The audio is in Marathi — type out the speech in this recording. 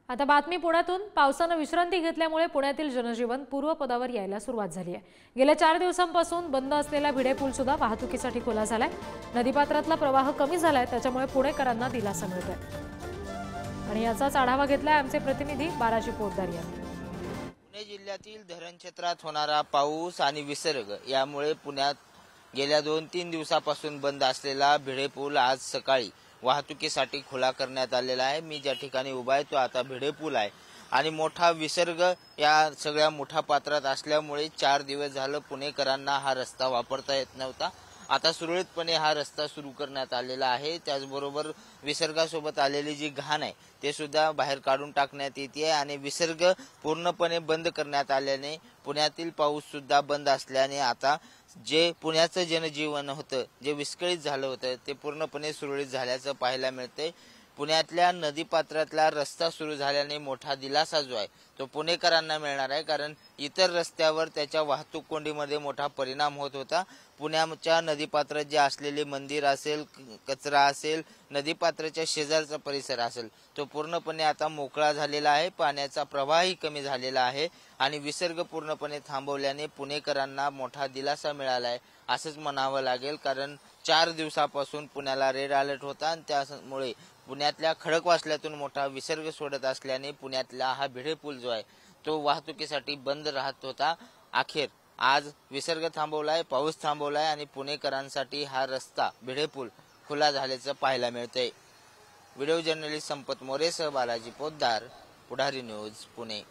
आता बातमी पुण्यातून। पावसानं विश्रांती घेतल्यामुळे पुण्यातील जनजीवन पूर्वपदावर यायला सुरुवात झाली आहे। गेल्या 4 दिवसांपासून बंद असलेला भिडे पूल सुद्धा वाहतुकीसाठी खुला झालाय। नदीपात्रातला प्रवाह कमी झालाय, त्याच्यामुळे पुणेकरांना दिलासा मिळतोय। आणि याचाच आढावा घेतलाय आमचे प्रतिनिधी बालाजी पोतदार यांनी। पुणे जिल्ह्यातील धरण क्षेत्रात होणारा पाऊस आणि विसर्ग यामुळे पुण्यात गेल्या 2-3 दिवसापासून बंद असलेला भिडे पूल आज सकाळी वाहतुकीसाठी खुला करण्यात आलेला आहे। मी ज्या ठिकाणी उभा आहे तो आता भिडे पूल आहे आणि मोठा विसर्ग या सगळ्या मोठ्या पात्रात असल्यामुळे 4 दिवस झालं पुणेकरांना हा रस्ता वापरता येत नव्हता। आता सुरळीतपणे हा रस्ता सुरू करण्यात आलेला आहे। त्याचबरोबर विसर्गासोबत आलेली जी घाण आहे ते सुद्धा बाहेर काढून टाकण्यात येते आणि विसर्ग पूर्णपणे बंद करण्यात आल्याने पुण्यातील पाऊस सुद्धा बंद असल्याने आता जे पुण्याचं जनजीवन होतं, जे विस्कळीत झालं होतं ते पूर्णपणे सुरळीत झाल्याचं पाहायला मिळतंय। पुण्यातल्या नदीपात्रातला रस्ता सुरू झाल्याने मोठा दिलासा जो आहे तो पुणेकरांना मिळणार आहे, कारण इतर रस्त्यावर त्याच्या वाहतूक कोंडीमध्ये मोठा परिणाम होत होता। पुण्याच्या नदीपात्रात जे असलेले मंदिर असेल, कचरा असेल, नदीपात्राच्या शेजारचा परिसर असेल तो पूर्णपणे आता मोकळा झालेला आहे। पाण्याचा प्रवाहही कमी झालेला आहे आणि विसर्ग पूर्णपणे थांबवल्याने पुणेकरांना मोठा दिलासा मिळाला आहे असंच म्हणावं लागेल, कारण 4 दिवसापासून पुण्याला रेड अलर्ट होता आणि त्यामुळे पुण्यातल्या खडकवासल्यातून मोठा विसर्ग सोडत असल्याने पुण्यातला हा भिडे पूल जो आहे तो वाहतुकीसाठी बंद राहत होता। अखेर आज विसर्ग थांबवलाय, पाऊस थांबवलाय आणि पुणेकरांसाठी हा रस्ता भिडे पूल खुला झाल्याचं पाहायला मिळतंय। व्हिडिओ जर्नलिस्ट संपत मोरेसह बालाजी पोतदार, पुढारी न्यूज, पुणे।